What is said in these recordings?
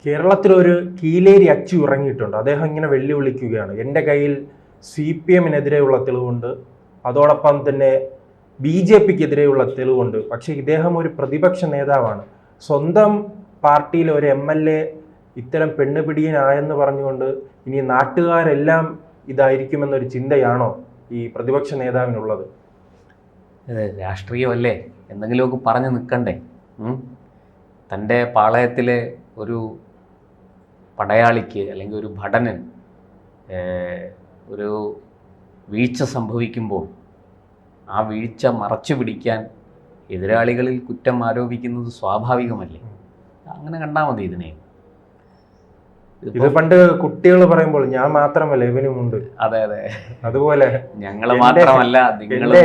കേരളത്തിലൊരു കീലേരി അച്ചു ഇറങ്ങിയിട്ടുണ്ട്. അദ്ദേഹം ഇങ്ങനെ വെല്ലുവിളിക്കുകയാണ്. എൻ്റെ കയ്യിൽ CPM-നെതിരെയുള്ള തെളിവുണ്ട്, അതോടൊപ്പം തന്നെ BJP-ക്കെതിരെയുള്ള തെളിവുണ്ട്. പക്ഷേ ഇദ്ദേഹം ഒരു പ്രതിപക്ഷ നേതാവാണ്. സ്വന്തം പാർട്ടിയിലെ ഒരു MLA ഇത്തരം പെണ്ണുപിടിയനായെന്ന് പറഞ്ഞുകൊണ്ട് ഇനി നാട്ടുകാരെല്ലാം ഇതായിരിക്കുമെന്നൊരു ചിന്തയാണോ ഈ പ്രതിപക്ഷ നേതാവിനുള്ളത്? രാഷ്ട്രീയമല്ലേ, എന്തെങ്കിലുമൊക്കെ പറഞ്ഞു നിൽക്കണ്ടേ? തൻ്റെ പാളയത്തിലെ ഒരു പടയാളിക്ക് അല്ലെങ്കിൽ ഒരു ഭടന് ഒരു വീഴ്ച സംഭവിക്കുമ്പോൾ ആ വീഴ്ച മറച്ചു പിടിക്കാൻ എതിരാളികളിൽ കുറ്റം ആരോപിക്കുന്നത് സ്വാഭാവികമല്ലേ? അങ്ങനെ കണ്ടാൽ മതി ഇതിനെ. ഇത് പണ്ട് കുട്ടികൾ പറയുമ്പോൾ ഞാൻ മാത്രമല്ല ഇവനുമുണ്ട്. അതെ അതെ, അതുപോലെ ഞങ്ങൾ മാത്രമല്ല,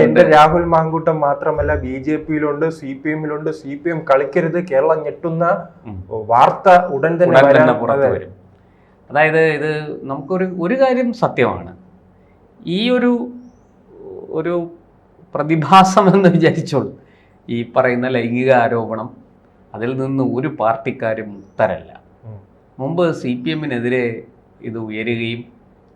എന്റെ രാഹുൽ മാങ്കൂട്ടം മാത്രമല്ല, BJP-യിലുണ്ട്, CPM-ലുണ്ട്. CPM കളിക്കരുത്, കേരളം ഞെട്ടുന്ന വാർത്ത ഉടൻ തന്നെ പുറത്തു വരും. അതായത് ഇത് നമുക്കൊരു കാര്യം സത്യമാണ്. ഈ ഒരു പ്രതിഭാസം എന്ന് വിചാരിച്ചോളൂ. ഈ പറയുന്ന ലൈംഗിക ആരോപണം, അതിൽ നിന്ന് ഒരു പാർട്ടിക്കാരും മുക്തരല്ല. മുമ്പ് CPM-നെതിരെ ഇത് ഉയരുകയും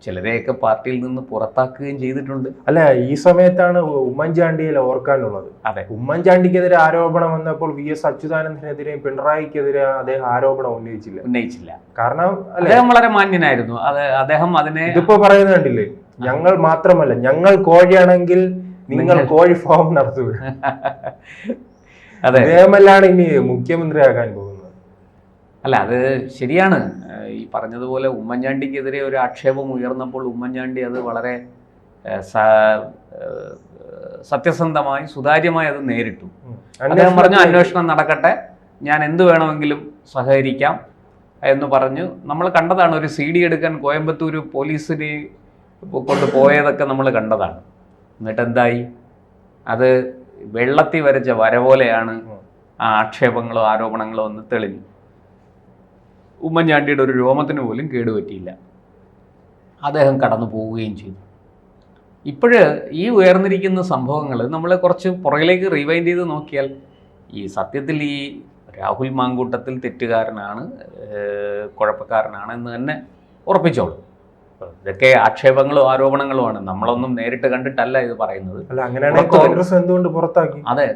ചിലരെയൊക്കെ പാർട്ടിയിൽ നിന്ന് പുറത്താക്കുകയും ചെയ്തിട്ടുണ്ട്. അല്ല, ഈ സമയത്താണ് ഉമ്മൻചാണ്ടിയെ ഓർക്കാനുള്ളത്. അതെ, ഉമ്മൻചാണ്ടിക്കെതിരെ ആരോപണം വന്നപ്പോൾ VS അച്യുതാനന്ദനെതിരെയും പിണറായിക്കെതിരെ അദ്ദേഹം ആരോപണം ഉന്നയിച്ചില്ല. കാരണം അദ്ദേഹം വളരെ മാന്യനായിരുന്നു. അദ്ദേഹം അതിനെ ഇതിപ്പോ പറയുന്നത് കണ്ടില്ലേ, ഞങ്ങൾ മാത്രമല്ല, ഞങ്ങൾ കോഴിയാണെങ്കിൽ നിങ്ങൾ കോഴി ഫാം നടത്തുക. അദ്ദേഹമല്ലാണ് ഇനി മുഖ്യമന്ത്രിയാകാൻ പോകുന്നത്. അല്ല, അത് ശരിയാണ്. ഈ പറഞ്ഞതുപോലെ ഉമ്മൻചാണ്ടിക്കെതിരെ ഒരു ആക്ഷേപം ഉയർന്നപ്പോൾ ഉമ്മൻചാണ്ടി അത് വളരെ സത്യസന്ധമായി സുതാര്യമായി അത് നേരിട്ടു. അദ്ദേഹം പറഞ്ഞു, അന്വേഷണം നടക്കട്ടെ, ഞാൻ എന്ത് വേണമെങ്കിലും സഹകരിക്കാം എന്ന് പറഞ്ഞു. നമ്മൾ കണ്ടതാണ്, ഒരു CD എടുക്കാൻ കോയമ്പത്തൂർ പോലീസിന് കൊണ്ടുപോയതൊക്കെ നമ്മൾ കണ്ടതാണ്. എന്നിട്ട് എന്തായി? അത് വെള്ളത്തിൽ വരച്ച വര പോലെയാണ് ആ ആക്ഷേപങ്ങളോ ആരോപണങ്ങളോ ഒന്ന് തെളിഞ്ഞു. ഉമ്മൻചാണ്ടിയുടെ ഒരു രോമത്തിന് പോലും കേടുപറ്റിയില്ല. അദ്ദേഹം കടന്നു പോവുകയും ചെയ്തു. ഈ ഉയർന്നിരിക്കുന്ന സംഭവങ്ങൾ നമ്മൾ കുറച്ച് പുറകിലേക്ക് റിവൈൻഡ് ചെയ്ത് നോക്കിയാൽ ഈ സത്യത്തിൽ ഈ രാഹുൽ മാങ്കൂട്ടത്തിൽ തെറ്റുകാരനാണ്, കുഴപ്പക്കാരനാണ് എന്ന് തന്നെ ഉറപ്പിച്ചോളൂ. ഇതൊക്കെ ആക്ഷേപങ്ങളും ആരോപണങ്ങളുമാണ്. നമ്മളൊന്നും നേരിട്ട് കണ്ടിട്ടല്ല ഇത് പറയുന്നത്. കോൺഗ്രസ് എന്തുകൊണ്ട് പുറത്താക്കി? അതെ,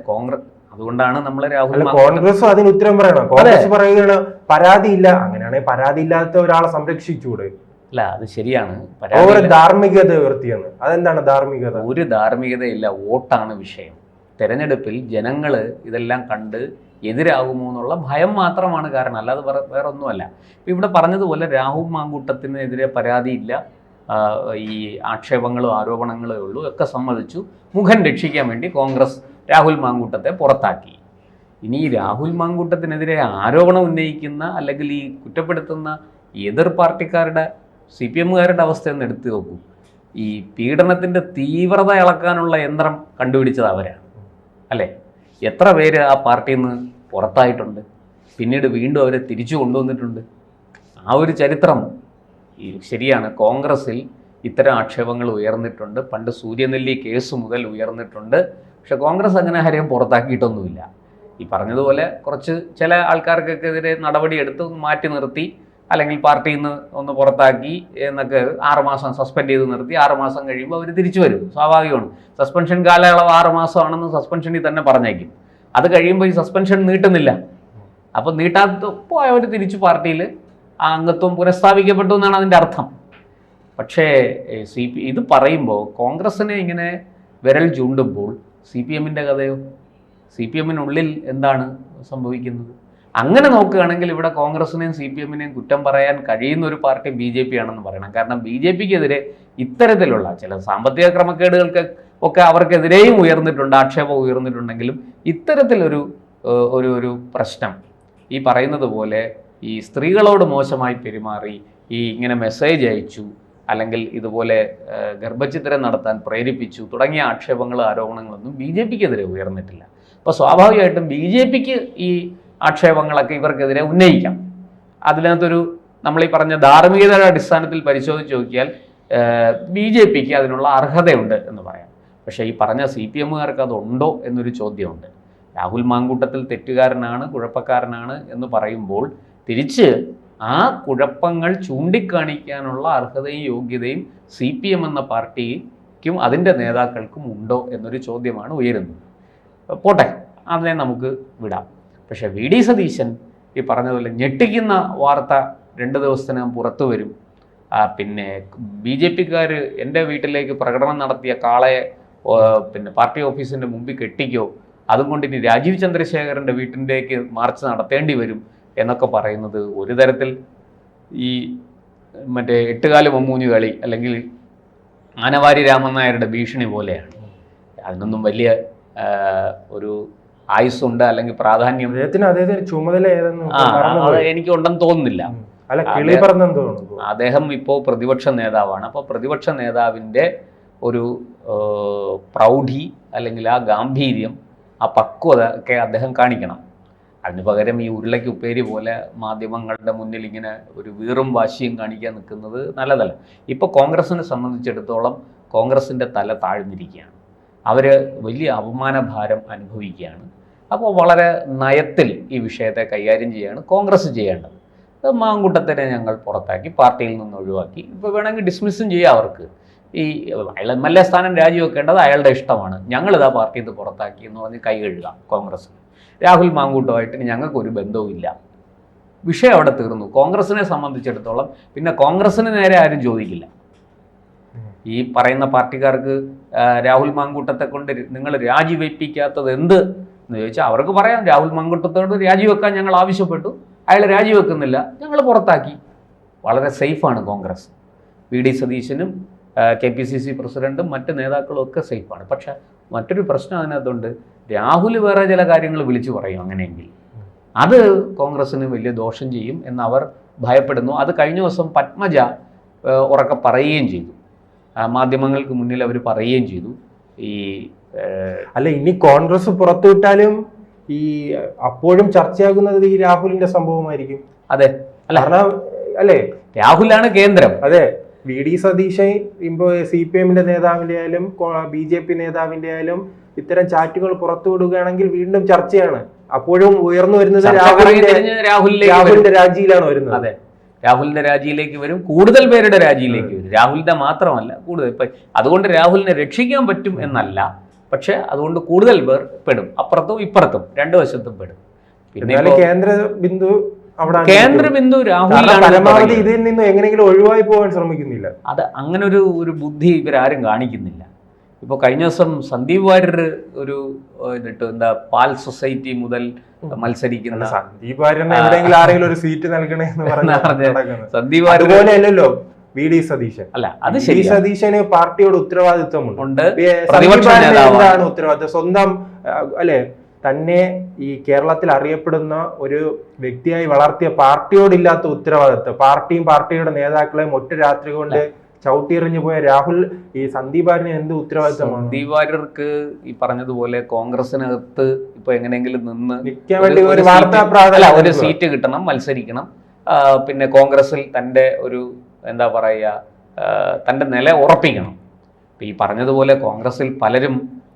അതുകൊണ്ടാണ് നമ്മൾ കോൺഗ്രസ് അതിന് ഉത്തരം പറയണം. കോൺഗ്രസ് പറയുകയാണ് പരാതിയില്ല. അങ്ങനെയാണെങ്കിൽ പരാതി ഇല്ലാത്ത ഒരാളെ സംരക്ഷിച്ചുകൂടെ? അല്ല, അത് ശരിയാണ്. ധാർമ്മികത ഉയർത്തിയെന്ന്. അതെന്താണ് ധാർമ്മികത? ഒരു ധാർമ്മികതയില്ല, വോട്ടാണ് വിഷയം. തെരഞ്ഞെടുപ്പിൽ ജനങ്ങൾ ഇതെല്ലാം കണ്ട് എതിരാകുമോ എന്നുള്ള ഭയം മാത്രമാണ് കാരണം, അല്ലാതെ വേറെ ഒന്നുമല്ല. ഇവിടെ പറഞ്ഞതുപോലെ രാഹുൽ മാങ്കൂട്ടത്തിനെതിരെ പരാതിയില്ല, ഈ ആക്ഷേപങ്ങളും ആരോപണങ്ങളേ ഉള്ളൂ, ഒക്കെ സമ്മതിച്ചു. മുഖം രക്ഷിക്കാൻ വേണ്ടി കോൺഗ്രസ് രാഹുൽ മാങ്കൂട്ടത്തെ പുറത്താക്കി. ഇനി രാഹുൽ മാങ്കൂട്ടത്തിനെതിരെ ആരോപണം ഉന്നയിക്കുന്ന അല്ലെങ്കിൽ ഈ കുറ്റപ്പെടുത്തുന്ന എതിർ പാർട്ടിക്കാരുടെ CPM-കാരുടെ അവസ്ഥയൊന്ന് എടുത്തു നോക്കൂ. ഈ പീഡനത്തിൻ്റെ തീവ്രത ഇളക്കാനുള്ള യന്ത്രം കണ്ടുപിടിച്ചത് അവരാണ്, അല്ലേ? എത്ര പേര് ആ പാർട്ടിയിൽ നിന്ന് പുറത്തായിട്ടുണ്ട്, പിന്നീട് വീണ്ടും അവരെ തിരിച്ചു കൊണ്ടുവന്നിട്ടുണ്ട്. ആ ഒരു ചരിത്രം ശരിയാണ്. കോൺഗ്രസ്സിൽ ഇത്തരം ആക്ഷേപങ്ങൾ ഉയർന്നിട്ടുണ്ട്. പണ്ട് സൂര്യനെല്ലി കേസ് മുതൽ ഉയർന്നിട്ടുണ്ട്. പക്ഷെ കോൺഗ്രസ് അങ്ങനെ ആരെയും പുറത്താക്കിയിട്ടൊന്നുമില്ല. ഈ പറഞ്ഞതുപോലെ ചില ആൾക്കാർക്കെതിരെ നടപടി എടുത്ത് മാറ്റി നിർത്തി, അല്ലെങ്കിൽ പാർട്ടിയിൽ നിന്ന് ഒന്ന് പുറത്താക്കി എന്നൊക്കെ 6 മാസം സസ്പെൻഡ് ചെയ്ത് നിർത്തി. 6 മാസം കഴിയുമ്പോൾ അവർ തിരിച്ചു വരും, സ്വാഭാവികമാണ്. സസ്പെൻഷൻ കാലയളവ് 6 മാസമാണെന്ന് സസ്പെൻഷനിൽ തന്നെ പറഞ്ഞേക്കും. അത് കഴിയുമ്പോൾ ഈ സസ്പെൻഷൻ നീട്ടുന്നില്ല. അപ്പോൾ നീട്ടാത്തപ്പോൾ അവർ തിരിച്ചു പാർട്ടിയിൽ ആ അംഗത്വം പുനഃസ്ഥാപിക്കപ്പെട്ടു എന്നാണ് അതിൻ്റെ അർത്ഥം. പക്ഷേ ഇത് പറയുമ്പോൾ കോൺഗ്രസ്സിനെ ഇങ്ങനെ വിരൽ ചൂണ്ടുമ്പോൾ CPM-ൻ്റെ കഥയോ, CPM-നുള്ളിൽ എന്താണ് സംഭവിക്കുന്നത്? അങ്ങനെ നോക്കുകയാണെങ്കിൽ ഇവിടെ കോൺഗ്രസിനെയും CPM-നെയും കുറ്റം പറയാൻ കഴിയുന്ന ഒരു പാർട്ടി BJP ആണെന്ന് പറയണം. കാരണം BJP-ക്കെതിരെ ഇത്തരത്തിലുള്ള ചില സാമ്പത്തിക ക്രമക്കേടുകൾക്ക് ഒക്കെ അവർക്കെതിരെയും ഉയർന്നിട്ടുണ്ട്, ആക്ഷേപം ഉയർന്നിട്ടുണ്ടെങ്കിലും ഇത്തരത്തിലൊരു ഒരു പ്രശ്നം ഈ പറയുന്നത് പോലെ ഈ സ്ത്രീകളോട് മോശമായി പെരുമാറി, ഈ ഇങ്ങനെ മെസ്സേജ് അയച്ചു, അല്ലെങ്കിൽ ഇതുപോലെ ഗർഭഛിദ്രം നടത്താൻ പ്രേരിപ്പിച്ചു തുടങ്ങിയ ആക്ഷേപങ്ങളും ആരോപണങ്ങളൊന്നും BJP-ക്കെതിരെ ഉയർന്നിട്ടില്ല. അപ്പോൾ സ്വാഭാവികമായിട്ടും BJP-ക്ക് ഈ ആക്ഷേപങ്ങളൊക്കെ ഇവർക്കെതിരെ ഉന്നയിക്കാം. അതിനകത്തൊരു നമ്മളീ പറഞ്ഞ ധാർമ്മികതയുടെ അടിസ്ഥാനത്തിൽ പരിശോധിച്ച് നോക്കിയാൽ BJP-ക്ക് അതിനുള്ള അർഹതയുണ്ട് എന്ന് പറയാം. പക്ഷേ ഈ പറഞ്ഞ CPM-കാർക്ക് അതുണ്ടോ എന്നൊരു ചോദ്യമുണ്ട്. രാഹുൽ മാങ്കൂട്ടത്തിൽ തെറ്റുകാരനാണ്, കുഴപ്പക്കാരനാണ് എന്ന് പറയുമ്പോൾ തിരിച്ച് ആ കുഴപ്പങ്ങൾ ചൂണ്ടിക്കാണിക്കാനുള്ള അർഹതയും യോഗ്യതയും CPM എന്ന പാർട്ടിക്കും അതിൻ്റെ നേതാക്കൾക്കും ഉണ്ടോ എന്നൊരു ചോദ്യമാണ് ഉയരുന്നത്. പോട്ടെ, അതിനെ നമുക്ക് വിടാം. പക്ഷേ VD സതീശൻ ഈ പറഞ്ഞതുപോലെ ഞെട്ടിക്കുന്ന വാർത്ത 2 ദിവസത്തിനകം പുറത്തു വരും. പിന്നെ BJPക്കാർ എൻ്റെ വീട്ടിലേക്ക് പ്രകടനം നടത്തിയ കാളയെ പിന്നെ പാർട്ടി ഓഫീസിൻ്റെ മുമ്പിൽ കെട്ടിക്കോ, അതുകൊണ്ട് ഇനി രാജീവ് ചന്ദ്രശേഖരൻ്റെ വീട്ടിലേക്ക് മാർച്ച് നടത്തേണ്ടി വരും എന്നൊക്കെ പറയുന്നത് ഒരു തരത്തിൽ ഈ മറ്റേ 8 കാല് മമ്മൂഞ്ഞ് കളി അല്ലെങ്കിൽ ആനവാരി രാമൻ നായരുടെ ഭീഷണി പോലെയാണ്. അതിനൊന്നും വലിയ ഒരു ആയുസ്സുണ്ട് അല്ലെങ്കിൽ പ്രാധാന്യം അദ്ദേഹത്തിന് ചുമതല എനിക്ക് ഉണ്ടെന്ന് തോന്നുന്നില്ല. അദ്ദേഹം ഇപ്പോൾ പ്രതിപക്ഷ നേതാവാണ്. അപ്പോൾ പ്രതിപക്ഷ നേതാവിൻ്റെ ഒരു പ്രൗഢി അല്ലെങ്കിൽ ആ ഗാംഭീര്യം, ആ പക്വത ഒക്കെ അദ്ദേഹം കാണിക്കണം. അതിന് പകരം ഈ ഉരുളയ്ക്ക് ഉപ്പേരി പോലെ മാധ്യമങ്ങളുടെ മുന്നിൽ ഇങ്ങനെ ഒരു വീറും വാശിയും കാണിക്കാൻ നിൽക്കുന്നത് നല്ലതല്ല. ഇപ്പോൾ കോൺഗ്രസിനെ സംബന്ധിച്ചിടത്തോളം കോൺഗ്രസിൻ്റെ തല താഴ്ന്നിരിക്കുകയാണ്. അവർ വലിയ അപമാനഭാരം അനുഭവിക്കുകയാണ്. അപ്പോൾ വളരെ നയത്തിൽ ഈ വിഷയത്തെ കൈകാര്യം ചെയ്യുകയാണ് കോൺഗ്രസ് ചെയ്യേണ്ടത്. മാങ്കൂട്ടത്തിനെ ഞങ്ങൾ പുറത്താക്കി, പാർട്ടിയിൽ നിന്ന് ഒഴിവാക്കി. ഇപ്പോൾ വേണമെങ്കിൽ ഡിസ്മിസ്സും ചെയ്യാം അവർക്ക്. ഈ അയാൾ MLA സ്ഥാനം രാജിവെക്കേണ്ടത് അയാളുടെ ഇഷ്ടമാണ്. ഞങ്ങളിതാ പാർട്ടിയിൽ നിന്ന് പുറത്താക്കി എന്ന് പറഞ്ഞ് കൈ കഴുകാം കോൺഗ്രസ്. രാഹുൽ മാങ്കൂട്ടമായിട്ട് ഞങ്ങൾക്കൊരു ബന്ധവുമില്ല. വിഷയം അവിടെ തീർന്നു. കോൺഗ്രസിനെ സംബന്ധിച്ചിടത്തോളം പിന്നെ കോൺഗ്രസിന് നേരെ ആരും ചോദിക്കില്ല. ഈ പറയുന്ന പാർട്ടിക്കാർക്ക് രാഹുൽ മാങ്കൂട്ടത്തെ കൊണ്ട് നിങ്ങൾ രാജിവെപ്പിക്കാത്തത് എന്ത് എന്ന് ചോദിച്ചാൽ അവർക്ക് പറയാം, രാഹുൽ മാങ്കൂട്ടത്തോട് രാജിവെക്കാൻ ഞങ്ങൾ ആവശ്യപ്പെട്ടു, അയാൾ രാജിവെക്കുന്നില്ല, ഞങ്ങൾ പുറത്താക്കി. വളരെ സേഫാണ് കോൺഗ്രസ്. VD സതീശനും KPCC പ്രസിഡന്റും മറ്റ് നേതാക്കളും ഒക്കെ സേഫാണ്. പക്ഷെ മറ്റൊരു പ്രശ്നം അതിനകത്തുണ്ട്. രാഹുൽ വേറെ ചില കാര്യങ്ങൾ വിളിച്ചു പറയും. അങ്ങനെയെങ്കിൽ അത് കോൺഗ്രസ്സിന് വലിയ ദോഷം ചെയ്യും എന്ന് അവർ ഭയപ്പെടുന്നു. അത് കഴിഞ്ഞ ദിവസം പത്മജ ഉറക്കെ പറയുകയും ചെയ്തു. മാധ്യമങ്ങൾക്ക് മുന്നിൽ അവർ പറയുകയും ചെയ്തു. ഈ അല്ല, ഇനി കോൺഗ്രസ് പുറത്തുവിട്ടാലും ഈ അപ്പോഴും ചർച്ചയാകുന്നത് ഈ രാഹുലിന്റെ സംഭവമായിരിക്കും. അതെ, കാരണം അല്ലേ, രാഹുലാണ് കേന്ദ്രം. അതെ, VD സതീശൻ ഇപ്പോൾ CPM-ന്റെ നേതാവിന്റെ ആയാലും BJP നേതാവിന്റെ ആയാലും ഇത്തരം ചാറ്റുകൾ പുറത്തുവിടുകയാണെങ്കിൽ വീണ്ടും ചർച്ചയാണ്. അപ്പോഴും ഉയർന്നു വരുന്നത് രാഹുലിന്റെ രാജിയിലാണ് വരുന്നത്. അതെ, രാഹുലിന്റെ രാജിയിലേക്ക് വരും, കൂടുതൽ പേരുടെ രാജിയിലേക്ക് വരും. രാഹുലിന്റെ മാത്രമല്ല, കൂടുതൽ. ഇപ്പം അതുകൊണ്ട് രാഹുലിനെ രക്ഷിക്കാൻ പറ്റും എന്നല്ല, പക്ഷെ അതുകൊണ്ട് കൂടുതൽ പേർ പെടും. അപ്പുറത്തും ഇപ്പുറത്തും 2 വശത്തും പെടും. പിന്നെ കേന്ദ്ര ബിന്ദു രാഹുൽ ഇതിൽ നിന്ന് എങ്ങനെയെങ്കിലും ഒഴിവായി പോകാൻ ശ്രമിക്കുന്നില്ല. അത് അങ്ങനെ ഒരു ബുദ്ധി ഇവരാരും കാണിക്കുന്നില്ല. ഇപ്പോൾ കഴിഞ്ഞ ദിവസം സന്ദീപ് വാര്യർ ഒരു എന്താ പാൽ സൊസൈറ്റി മുതൽ മത്സരിക്കുന്ന സന്ദീപ് വാര്യർ എവിടെയെങ്കിലും ആരെങ്കിലും ഒരു സീറ്റ് നൽകണേ എന്ന് പറഞ്ഞ സന്ദീപ് വാര്യർ അല്ലല്ലോ VD സതീശൻ. അല്ല, അത് VD സതീശന് പാർട്ടിയോട് ഉത്തരവാദിത്വമുണ്ട്. ഉത്തരവാദിത്വം സ്വന്തം അല്ലെ, തന്നെ ഈ കേരളത്തിൽ അറിയപ്പെടുന്ന ഒരു വ്യക്തിയായി വളർത്തിയ പാർട്ടിയോടില്ലാത്ത ഉത്തരവാദിത്വം, പാർട്ടിയും പാർട്ടിയുടെ നേതാക്കളെയും ഒറ്റ രാത്രി കൊണ്ട് ചവിട്ടിയെറിഞ്ഞു പോയ രാഹുൽ ഈ സന്ദീപ് വാര്യന് എന്ത് ഉത്തരവാദിത്തമാണ്? സന്ദീപ് വാര്യർക്ക് ഈ പറഞ്ഞതുപോലെ കോൺഗ്രസിനകത്ത് ഇപ്പൊ എങ്ങനെയെങ്കിലും നിന്ന് നിൽക്കാൻ വേണ്ടി ഒരു സീറ്റ് കിട്ടണം, മത്സരിക്കണം. പിന്നെ കോൺഗ്രസിൽ തൻ്റെ ഒരു എന്താ പറയുക, തൻ്റെ നില ഉറപ്പിക്കണം. ഈ പറഞ്ഞതുപോലെ കോൺഗ്രസിൽ പലരും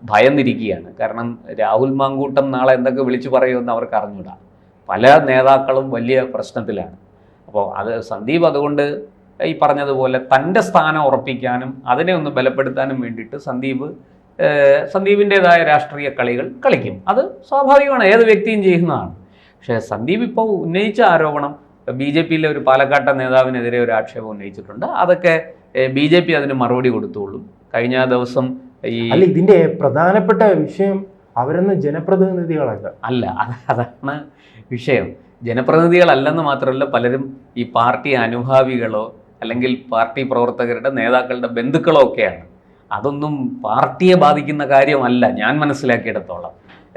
ഭയന്നിരിക്കുകയാണ്. കാരണം രാഹുൽ മാങ്കൂട്ടം നാളെ എന്തൊക്കെ വിളിച്ചു പറയുമെന്ന് അവർക്ക് അറിഞ്ഞൂടാ. പല നേതാക്കളും വലിയ പ്രശ്നത്തിലാണ്. അപ്പോൾ അത് സന്ദീപ് അതുകൊണ്ട് ഈ പറഞ്ഞതുപോലെ തൻ്റെ സ്ഥാനം ഉറപ്പിക്കാനും അതിനെ ഒന്ന് ബലപ്പെടുത്താനും വേണ്ടിയിട്ട് സന്ദീപിൻ്റെതായ രാഷ്ട്രീയ കളികൾ കളിക്കും. അത് സ്വാഭാവികമാണ്, ഏത് വ്യക്തിയും ചെയ്യുന്നതാണ്. പക്ഷേ സന്ദീപ് ഇപ്പോൾ ഉന്നയിച്ച ആരോപണം, BJPയിലെ ഒരു പാലക്കാട്ടെ നേതാവിനെതിരെ ഒരു ആക്ഷേപം ഉന്നയിച്ചിട്ടുണ്ട്. അതൊക്കെ BJP അതിന് മറുപടി കൊടുത്തോളും. കഴിഞ്ഞ ദിവസം ഇതിന്റെ പ്രധാനപ്പെട്ട വിഷയം അവരൊന്നും ജനപ്രതിനിധികളല്ല. അതാണ് വിഷയം. ജനപ്രതിനിധികളല്ലെന്ന് മാത്രമല്ല, പലരും ഈ പാർട്ടി അനുഭാവികളോ അല്ലെങ്കിൽ പാർട്ടി പ്രവർത്തകരുടെ നേതാക്കളുടെ ബന്ധുക്കളോ ഒക്കെയാണ്. അതൊന്നും പാർട്ടിയെ ബാധിക്കുന്ന കാര്യമല്ല ഞാൻ മനസ്സിലാക്കിയിടത്തോളം.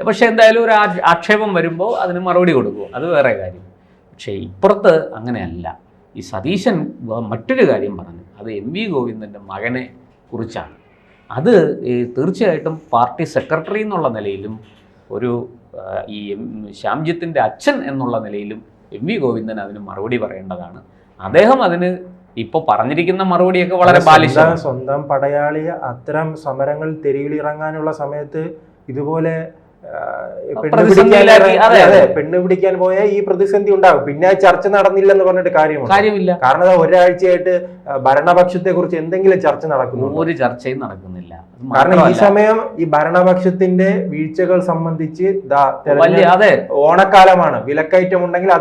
പക്ഷെ എന്തായാലും ഒരു ആക്ഷേപം വരുമ്പോൾ അതിന് മറുപടി കൊടുക്കും, അത് വേറെ കാര്യം. പക്ഷേ ഇപ്പുറത്ത് അങ്ങനെയല്ല. ഈ സതീശൻ മറ്റൊരു കാര്യം പറഞ്ഞു, അത് MV ഗോവിന്ദൻ്റെ മകനെ കുറിച്ചാണ്. അത് തീർച്ചയായിട്ടും പാർട്ടി സെക്രട്ടറി എന്നുള്ള നിലയിലും ഒരു ഈ ശ്യാംജിത്തിൻ്റെ അച്ഛൻ എന്നുള്ള നിലയിലും MV ഗോവിന്ദൻ അതിന് മറുപടി പറയേണ്ടതാണ്. അദ്ദേഹം അതിന് ഇപ്പോൾ പറഞ്ഞിരിക്കുന്ന മറുപടിയൊക്കെ വളരെ ബാലിശമാണ്. സ്വന്തം പടയാളിയെ അത്തരം സമരങ്ങളിൽ തെരുവിലിറങ്ങാനുള്ള സമയത്ത് ഇതുപോലെ പെണ്ണ് പിടിക്കാൻ പോയാൽ ഈ പ്രതിസന്ധി ഉണ്ടാകും. പിന്നെ ചർച്ച നടന്നില്ലെന്ന് പറഞ്ഞിട്ട് കാര്യമില്ല. കാരണം ഒരാഴ്ചയായിട്ട് ഭരണപക്ഷത്തെ കുറിച്ച് എന്തെങ്കിലും ചർച്ച നടക്കുന്നു? ഒരു ചർച്ചയും നടക്കുന്നില്ല. കാരണം ഈ സമയം ഈ ഭരണപക്ഷത്തിന്റെ വീഴ്ചകൾ സംബന്ധിച്ച് ഓണക്കാലമാണ്. വിലക്കയറ്റം ഉണ്ടെങ്കിൽ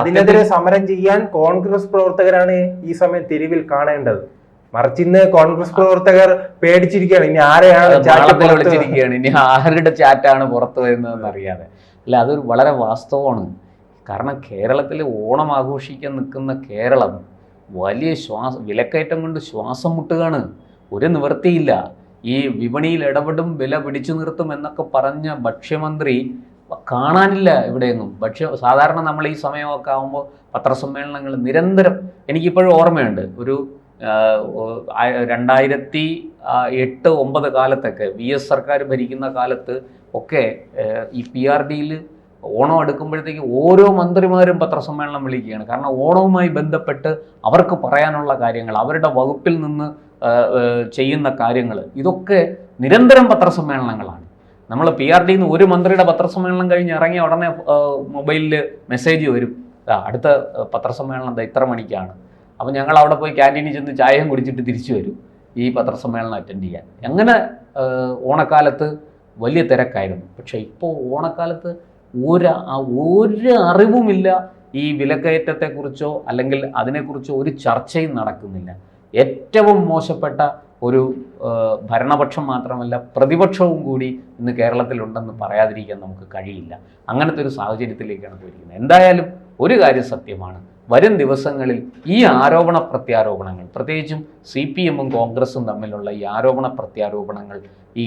അതിനെതിരെ സമരം ചെയ്യാൻ കോൺഗ്രസ് പ്രവർത്തകരാണ് ഈ സമയം തെരുവിൽ കാണേണ്ടത്. മറിച്ച് ഇന്ന് കോൺഗ്രസ് പ്രവർത്തകർ പേടിച്ചിരിക്കുകയാണ്. ഇനി ആരെയാണ് വിളിച്ചിരിക്കുകയാണ്, ഇനി ആരുടെ ചാറ്റാണ് പുറത്തു വരുന്നതെന്ന് അറിയാതെ. അല്ല, അതൊരു വളരെ വാസ്തവമാണ്. കാരണം കേരളത്തിൽ ഓണം ആഘോഷിക്കാൻ നിൽക്കുന്ന കേരളം വലിയ വിലക്കയറ്റം കൊണ്ട് ശ്വാസം മുട്ടുകയാണ്. ഒരു നിവൃത്തിയില്ല. ഈ വിപണിയിൽ ഇടപെടും, വില പിടിച്ചു നിർത്തും എന്നൊക്കെ പറഞ്ഞ ഭക്ഷ്യമന്ത്രി കാണാനില്ല എവിടെയെങ്ങും. സാധാരണ നമ്മൾ ഈ സമയമൊക്കെ ആകുമ്പോൾ പത്രസമ്മേളനങ്ങൾ നിരന്തരം, എനിക്കിപ്പോഴും ഓർമ്മയുണ്ട്, ഒരു 2008-09 കാലത്തൊക്കെ VS സർക്കാർ ഭരിക്കുന്ന കാലത്ത് ഒക്കെ ഈ PRDയിൽ ഓണം അടുക്കുമ്പോഴത്തേക്ക് ഓരോ മന്ത്രിമാരും പത്രസമ്മേളനം വിളിക്കുകയാണ്. കാരണം ഓണവുമായി ബന്ധപ്പെട്ട് അവർക്ക് പറയാനുള്ള കാര്യങ്ങൾ, അവരുടെ വകുപ്പിൽ നിന്ന് ചെയ്യുന്ന കാര്യങ്ങൾ, ഇതൊക്കെ നിരന്തരം പത്രസമ്മേളനങ്ങളാണ്. നമ്മൾ PRDയിൽ നിന്ന് ഒരു മന്ത്രിയുടെ പത്രസമ്മേളനം കഴിഞ്ഞ് ഇറങ്ങിയ ഉടനെ മൊബൈലിൽ മെസ്സേജ് വരും, അടുത്ത പത്രസമ്മേളനം ഇത്ര മണിക്കാണ്. അപ്പോൾ ഞങ്ങൾ അവിടെ പോയി ക്യാൻറ്റീനിൽ ചെന്ന് ചായയും കുടിച്ചിട്ട് തിരിച്ചു വരും ഈ പത്രസമ്മേളനം അറ്റൻഡ് ചെയ്യാൻ. അങ്ങനെ ഓണക്കാലത്ത് വലിയ തിരക്കായിരുന്നു. പക്ഷേ ഇപ്പോൾ ഓണക്കാലത്ത് ഒരു അറിവുമില്ല ഈ വിലക്കയറ്റത്തെക്കുറിച്ചോ അല്ലെങ്കിൽ അതിനെക്കുറിച്ചോ ഒരു ചർച്ചയും നടക്കുന്നില്ല. ഏറ്റവും മോശപ്പെട്ട ഒരു ഭരണപക്ഷം മാത്രമല്ല പ്രതിപക്ഷവും കൂടി ഇന്ന് കേരളത്തിലുണ്ടെന്ന് പറയാതിരിക്കാൻ നമുക്ക് കഴിയില്ല. അങ്ങനത്തെ ഒരു സാഹചര്യത്തിലേക്കാണ് പോയിരിക്കുന്നത്. എന്തായാലും ഒരു കാര്യം സത്യമാണ്, വരും ദിവസങ്ങളിൽ ഈ ആരോപണ പ്രത്യാരോപണങ്ങൾ, പ്രത്യേകിച്ചും CPM-ഉം കോൺഗ്രസും തമ്മിലുള്ള ഈ ആരോപണ പ്രത്യാരോപണങ്ങൾ ഈ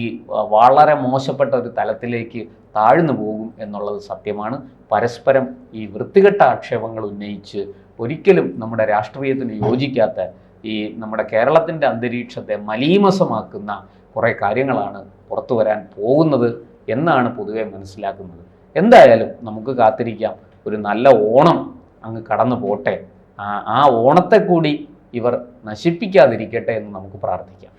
വളരെ മോശപ്പെട്ട ഒരു തലത്തിലേക്ക് താഴ്ന്നു പോകും എന്നുള്ളത് സത്യമാണ്. പരസ്പരം ഈ വൃത്തികെട്ട ആക്ഷേപങ്ങൾ ഉന്നയിച്ച് ഒരിക്കലും നമ്മുടെ രാഷ്ട്രീയത്തിന് യോജിക്കാത്ത ഈ നമ്മുടെ കേരളത്തിൻ്റെ അന്തരീക്ഷത്തെ മലീമസമാക്കുന്ന കുറേ കാര്യങ്ങളാണ് പുറത്തു വരാൻ പോകുന്നത് എന്നാണ് പൊതുവെ മനസ്സിലാക്കുന്നത്. എന്തായാലും നമുക്ക് കാത്തിരിക്കാം. ഒരു നല്ല ഓണം അങ്ങ് കടന്നു പോട്ടെ. ആ ഓണത്തെ കൂടി ഇവർ നശിപ്പിക്കാതിരിക്കട്ടെ എന്ന് നമുക്ക് പ്രാർത്ഥിക്കാം.